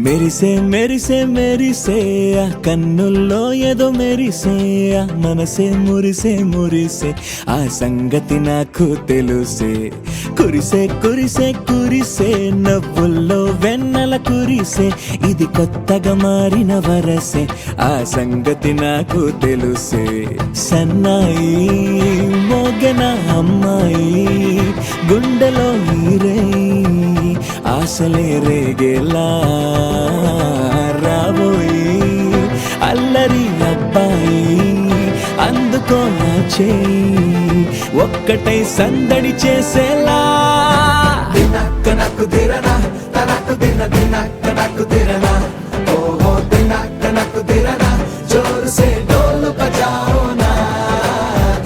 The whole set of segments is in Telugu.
మెరిసే మెరిసే మెరిసే ఆ కన్నుల్లో ఏదో మెరిసే ఆ మనసే మురిసే మురిసే ఆ సంగతి నాకు తెలుసే కురిసే కురిసే కురిసే నవ్వుల్లో వెన్నెల కురిసే ఇది కొత్తగా మారిన వరసే ఆ సంగతి నాకు తెలుసే సన్నాయి మోగన అమ్మాయి గుండెలో ఈరే ఆశలే రేగేలా రాబోయి అల్లరి అబ్బాయి అందుకో నా చేయి ఒక్కటై సందడి చేసేలా దినక్క నాకు దిరనా తనకు దిన దినక్క నాకు దిరనా ఓహో దినక్క నాకు దిరనా జోరు సే డోలు బజాओ నా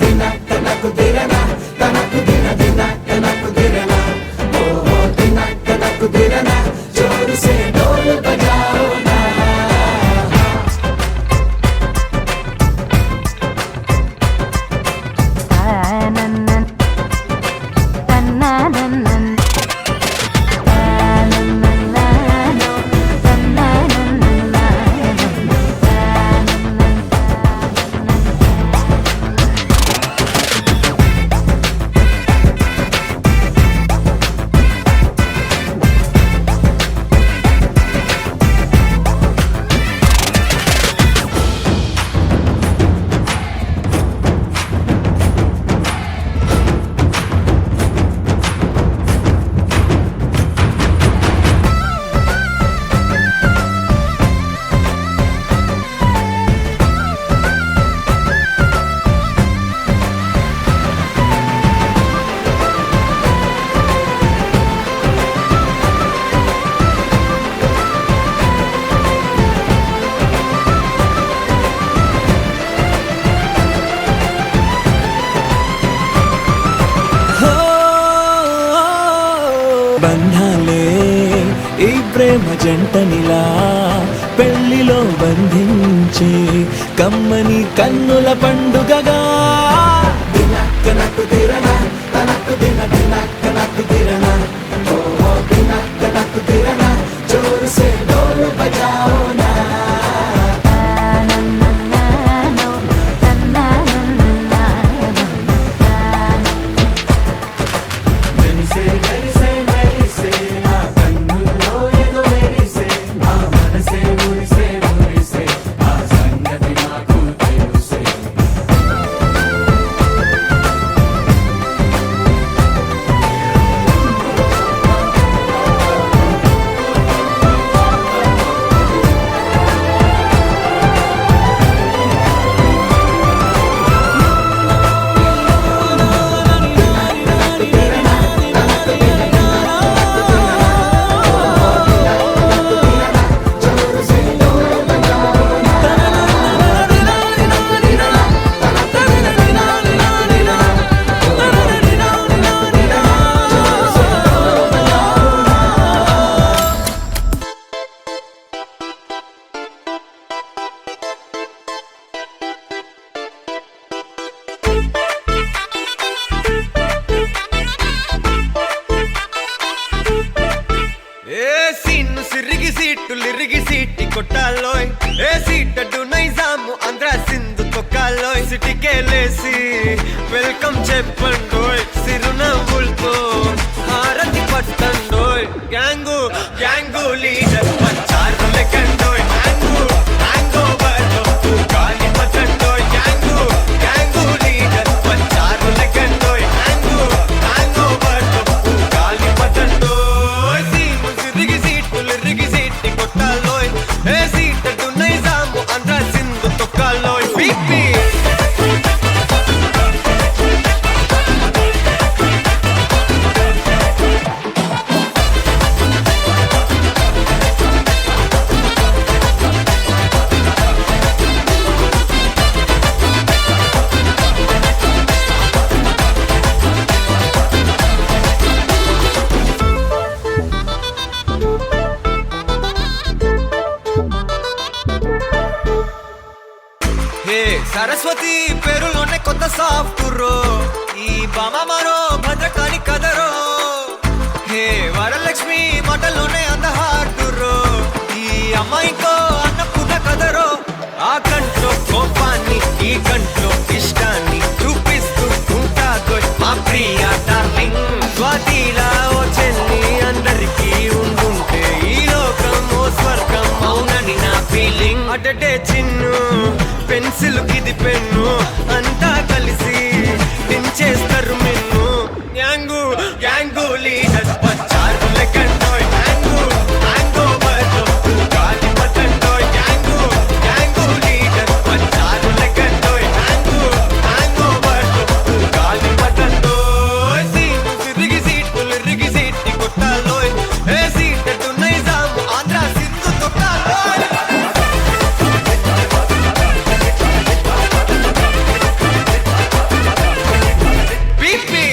దినక్క నాకు దిరనా తనకు దిన దినక్క నాకు దిరనా ఓహో దినక్క నాకు దిరనా జోరు సే డోలు బజాओ నా బంధాలే ఈ ప్రేమ జంటనిలా పెళ్లిలో బంధించే కమ్మని కన్నుల పండుగగా దినక్క నాకు దిరనా తనకు దిన దినక్క నాకు దిరనా ఓహో దినక్క నాకు దిరనా జోరు సే డోలు బజాओ నా సిరిగి సీటు లిరిగి సీటి కొట్టాలోయ్ ఏ సీటడు నైజాము ఆంధ్ర సింధు తొక్కాలోయ్ సిటీకేలేసి వెల్కమ్ చెప్పండోయ్ సిరునవ్వులతో హారతి పట్టండోయ్ గ్యాంగు గ్యాంగు లీడర్ పంచారు లెక్కండోయ్ గ్యాంగు గ్యాంగో బర్తో గాలి పట్టండోయ్ గ్యాంగు గ్యాంగు లీడర్ పంచారు లెక్కండోయ్ గ్యాంగు గ్యాంగో బర్తో గాలి పట్టండోయ్ సీము సిరిగి సీటు లిరిగి సీటి కొట్టాలోయ్ ఏ సీటడు నైజాము ఆంధ్ర సింధు తొక్కాలోయ్ బీపీ సరస్వతి పేరులోనే కొత్త సాఫ్ట్ రో ఈ బామ మరో భద్రకాళి కదరో హే వరలక్ష్మి మాటలోనే అందహార్డు రో ఈ అమ్మాయికో అన్నపూర్ణ కదరో ఆ కంట్లో కోపాన్ని ఈ కంట్లో ఇష్టాన్ని చూపిస్తూ ఉంటాగో మా ప్రియా డార్లింగ్ స్వాతిలా ఓ చెల్లి అందరికీ ఉండుంటే ఈ లోకం ఓ స్వర్గం అవునని నా ఫీలింగ్ అటటే చిన్ను పెన్సిల్ కిది పెన్ను అంతా కలిసి దించేస్తారు మిన్ను గ్యాంగు గ్యాంగు లీడర్ పంచారు లెక్కండోయ్ గ్యాంగు గ్యాంగు బర్లో గాలి పట్టండోయ్ గ్యాంగు గ్యాంగు లీడర్ పంచారు లెక్కండోయ్ గ్యాంగు గ్యాంగు బర్లో గాలి పట్టండోయ్ సీటు సిరిగి సీట్ కొట్టాలోయ్ ఏ సీట్ అటు నైజాం ఆంధ్ర సింధు తొక్కాలోయ్ బీపీ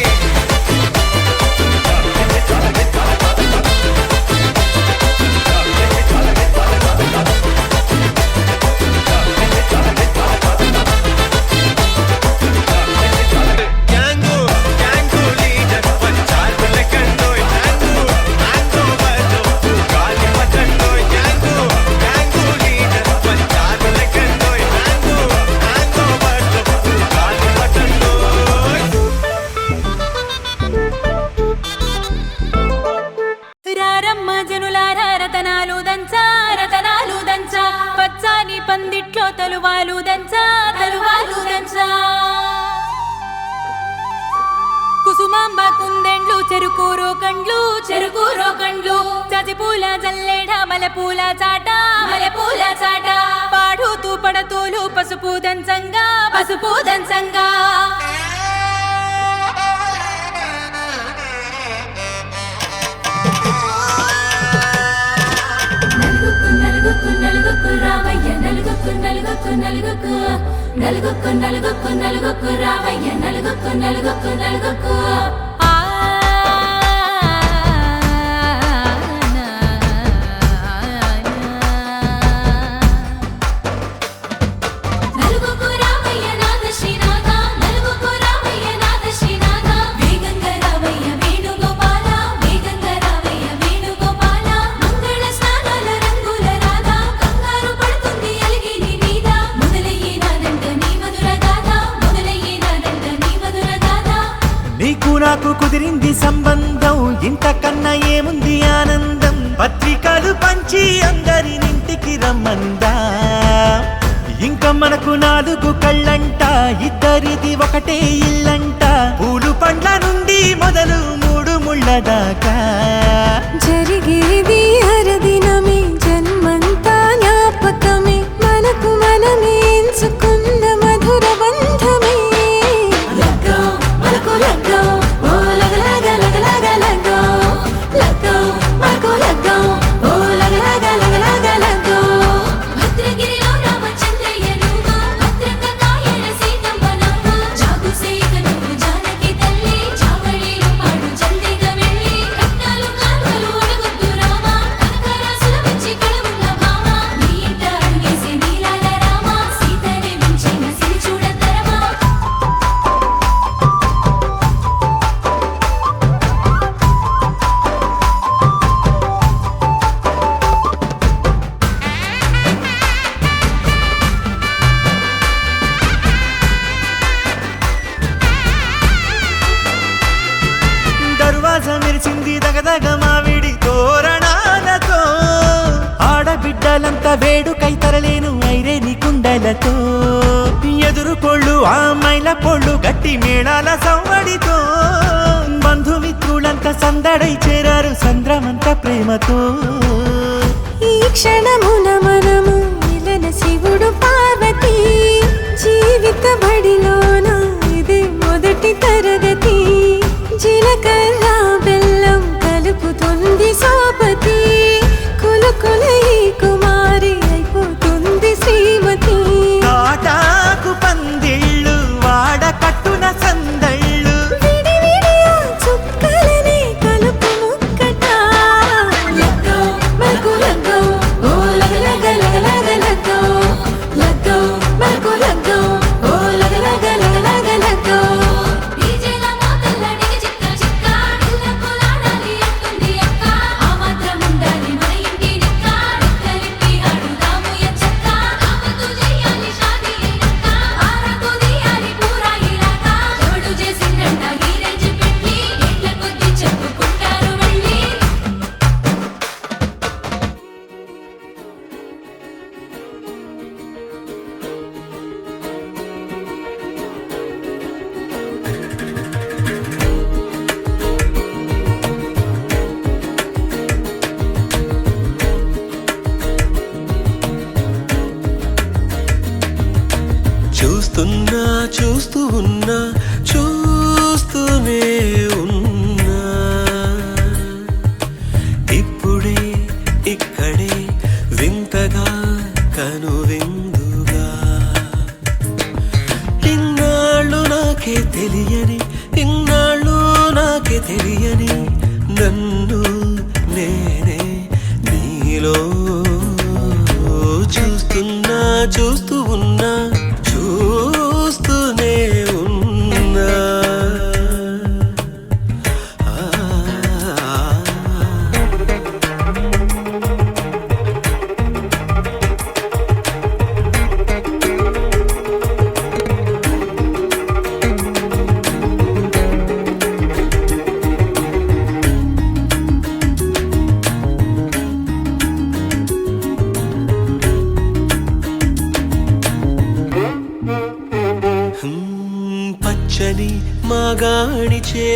గ్యాంగు గ్యాంగు లీడర్ పంచారు లెక్కండోయ్ గ్యాంగు గ్యాంగు బర్లో గాలి పట్టండోయ్ గ్యాంగు గ్యాంగు లీడర్ పంచారు లెక్కండోయ్ గ్యాంగు గ్యాంగు బర్లో గాలి పట్టండోయ్ రారమ్మ జనులారా రతనాలు దంచా రతనాలు దంచా పచ్చాని పందిట్లో తలువాలు దంచా తలువాలు దంచా కుసుమాంబ కుందెండ్లు చెరుకూరో కండ్లు చజిపూల జల్లేడ మలపూల చాట పాడుతూ పడతూలు పసుపు దంచంగా నలుగుకు రావయ్య నలుగుకు రావయ్య నలుగుకు నలుగుకు రావయ్య నాద శ్రీనాథ నలుగుకు రావయ్య నాద శ్రీనాథ వేగంగా రావయ్య వేణుగోపాల మంగళ స్నానాల రంగుల రాధ కంగారు పడుతుంది అలిగి నీ మీద మొదలయ్యేనాదంట నీ మధుర గాథ నీకు నాకు కుదిరింది సంబంధం ఇంతకన్నా ఏముంది ఆనందం పత్రికలు పంచి అందరినింటికి రమ్మందా ఇంకా మనకు 4 కళ్ళంట ఇద్దరిది ఒకటే ఇల్లంట పూలు పండ్ల నుండి మొదలు 3 ముళ్ళ దాకా జరిగేది హరదినమే జన్మంతా జ్ఞాపకమే మనకు మనమే ఎంచుకున్న మధుర బంధమే లగ్గో మనకు లగ్గో ఓ లగలగ లగ్గో లగ్గో మనకు లగ్గో ఓ లగలగ లగ్గో భద్రగిరిలో రామచంద్రయ్య నువ్వు భద్రంగా కాయల సీతమ్మ నవ్వు జాగు సేక నువ్వు జానకి తల్లి చావళిలో పాడు జల్దిగా వెళ్ళి రత్నాలు కానుకలు అడగొద్దు రామ కనకరాసుల వచ్చి కళవున్న భామ నీ ఇంట అడుగేసే నీలాల రామ సీతనే మించిన సిరి చూడతరమా దర్వాజా మెరిసింది దగదగ మావిడి తోరణాలతో ఆడబిడ్డలంతా వేడుకై తరలేను ఐరేని కుండలతో ఎదురుకోళ్ళు ఆ మైల పొళ్ళు గట్టి మేళాల సవ్వడితో బంధుమిత్రులంతా సందడై చేరారు సంద్రమంత ప్రేమతో ఈ క్షణమున మనము మిలన శివుడు పార్వతి జీవిత బడిలోన ఇది మొదటి తరగతి జీలకర్ర బెల్లం కలుపుతుంది సోపతి కులుకుల ఈ కుమారి అయిపోతుంది శ్రీమతి తాటాకు పందిళ్ళు వాడ కట్టున సందళ్ళు విడివిడియా చుక్కలనే కలుపు ముక్కట లగ్గో మనకు లగ్గో ఓ లగలగ లగ్గో మనకు లగ్గో ఓ లగలగ లగ్గో డీజేల మోతల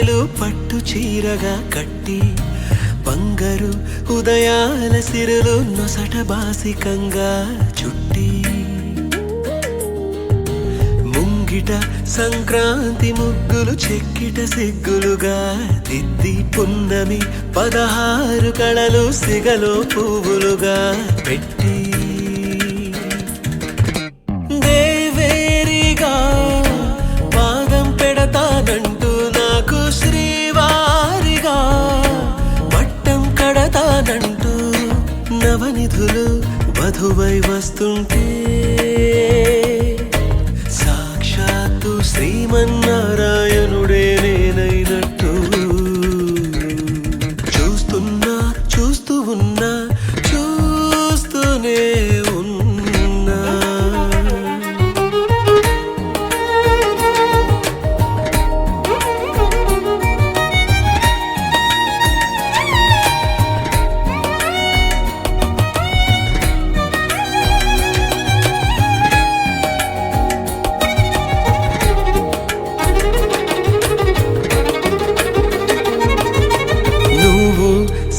వెన్నెలు పట్టు చీరగా కట్టి బంగారు ఉదయాల సిరులు నొసట బాసికంగా చుట్టి ముంగిట సంక్రాంతి ముగ్గులు చెక్కిట సిగ్గులుగా దిద్ది పున్నమి 16 కళలు సిగలో పువ్వులుగా పెట్టి దేవేరిగా పాదం పెడతానంటూ నాకు శ్రీవారిగా పట్టం కడతానంటూ నవనిధులు వధువై వస్తుంటే సాక్షాత్తు శ్రీమన్నారాయణుడే నేనైనట్టు చూస్తున్నా చూస్తూ ఉన్నా చూస్తూనే ఉన్నా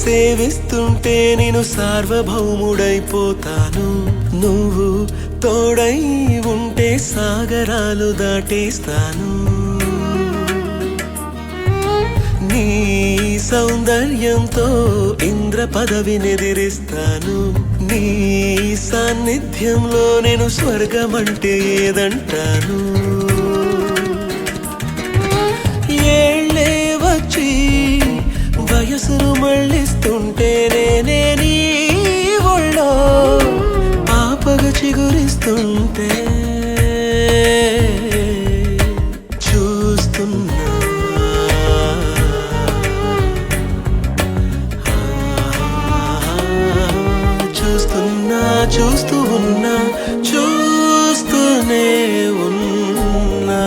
సేవిస్తుంటే నేను సార్వభౌముడైపోతాను నువ్వు తోడై ఉంటే సాగరాలు దాటేస్తాను నీ సౌందర్యంతో ఇంద్ర పదవినెదిరిస్తాను నీ సాన్నిధ్యంలో నేను స్వర్గమంటే ఏదంటాను ఏళ్ళే వచ్చి వయసును మళ్ళిస్తుంటే నేనే నీ ఒళ్ళో పాపగా చిగురిస్తుంటే చూస్తున్నా చూస్తున్నా చూస్తూ ఉన్నా చూస్తూనే ఉన్నా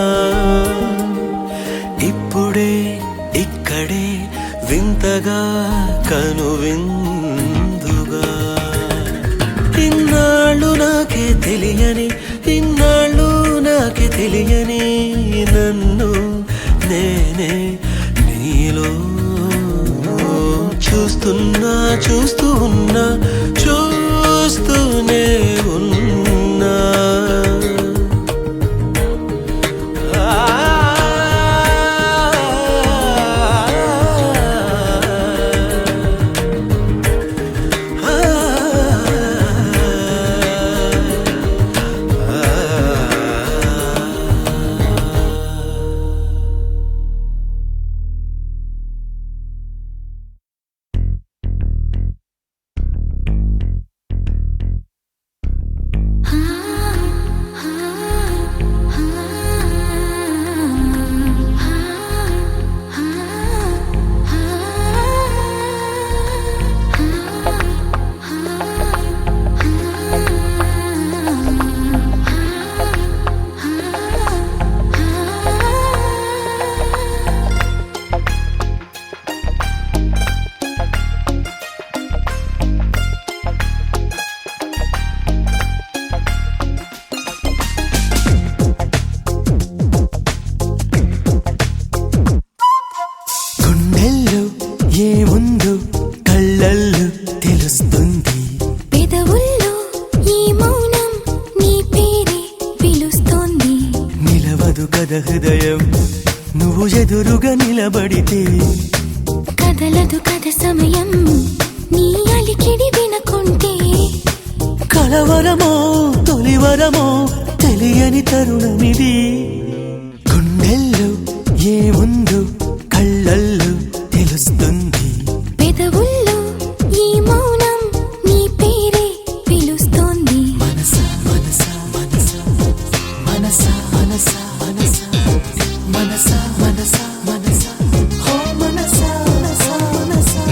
ఇప్పుడే ఇక్కడే వింతగా కనువిందుగా ఇన్నాళ్ళు నాకే తెలియని ఇన్నాళ్ళు నాకే తెలియని నన్ను నేనే నీలో చూస్తున్నా చూస్తూ ఉన్నా చూస్తూనే ఉన్నా ఏముందో కళ్ళల్లో తెలుస్తుంది పెదవుల్లో ఈ మౌనం నీ పేరే పిలుస్తోంది నిలవదు కథ హృదయం నువ్వు ఎదురుగా నిలబడితే కదలదు కథ సమయం నీ అలికిడి వినకుంటే కలవరమో తొలివరమో తెలియని తరుణమిది గుండెల్లో ఏముందో కళ్ళల్లో తెలుస్తుంది పెదవుల్లో ఈ మౌనం నీ పేరే పిలుస్తోంది మనసా మనసా మనసా మనసా మనసా మనసా మనసా మనసా మనసా హో మనసా మనసా మనసా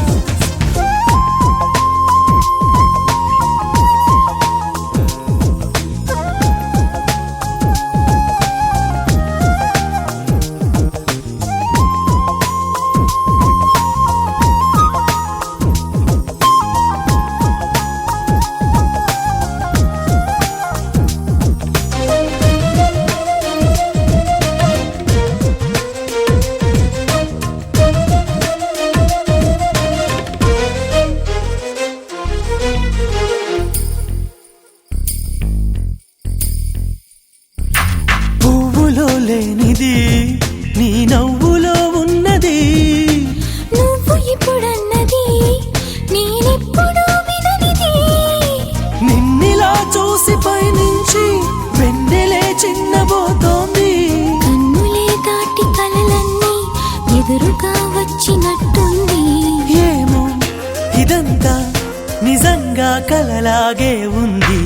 కలలాగే ఉంది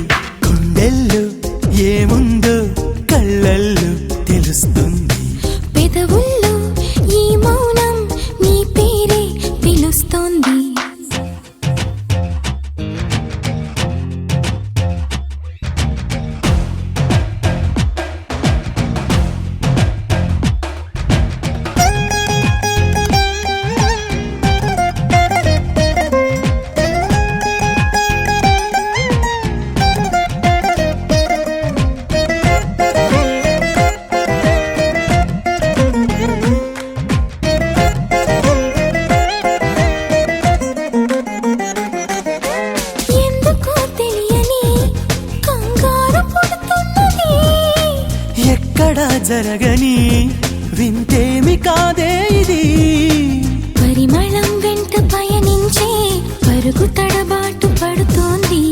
గుండెల్లో ఏముందో కళ్ళల్లో తెలుస్తుంది పెదవుల్లో ఈ మౌనం నీ పేరే పిలుస్తోంది ఎందుకో తెలియని కంగారు పుడుతున్నది ఎక్కడా జరగని వింతేమి కాదే ఇది పరిమళం వెంట పయనించే పరుగు తడబాటు పడుతోంది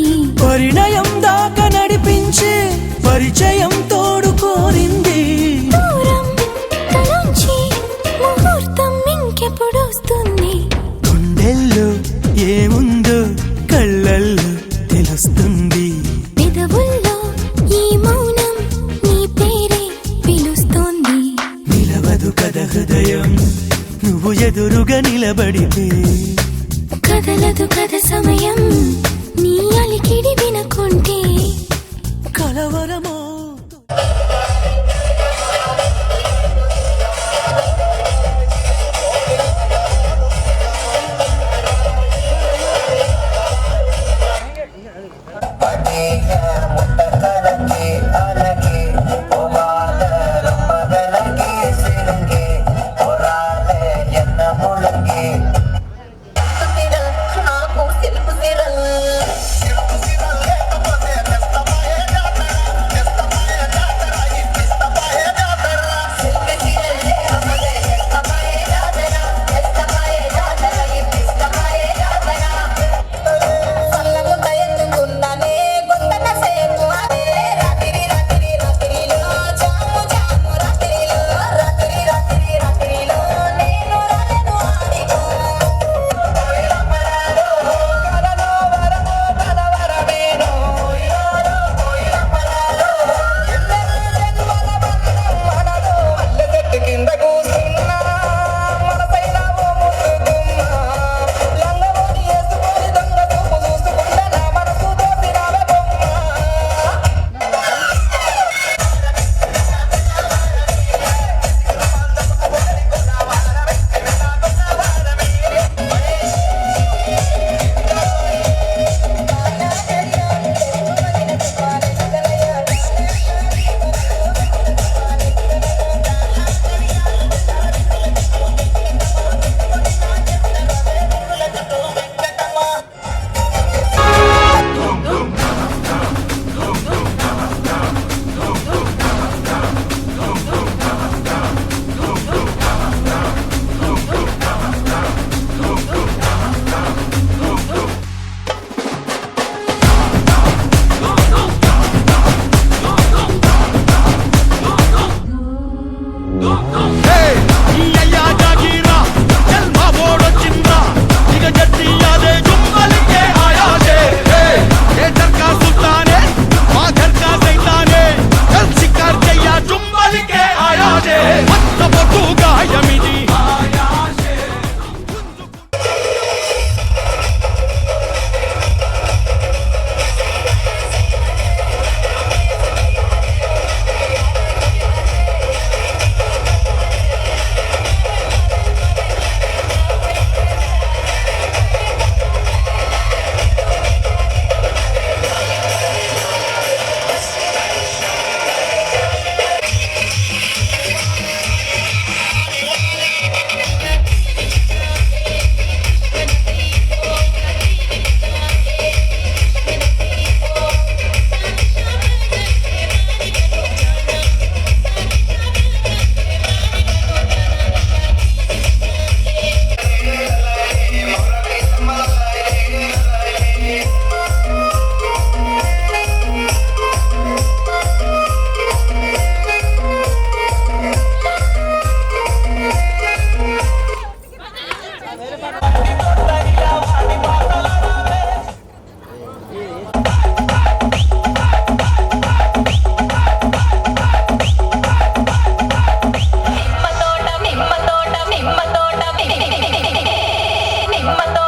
పరిణయం దాకా నడిపించే పరిచయం తోడు కోరింది దూరం తలొంచి ముహూర్తం ఇంకెప్పుడొస్తుంది గుండెల్లో ఏముందో కళ్ళల్లో తెలుస్తుంది పెదవుల్లో ఈ మౌనం నీ పేరే పిలుస్తోంది నిలవదు కథ హృదయం నువ్వు ఎదురుగా నిలబడితే కదలదు కథ సమయం నీ అలికిడి వినకుంటే కలవరమో మందో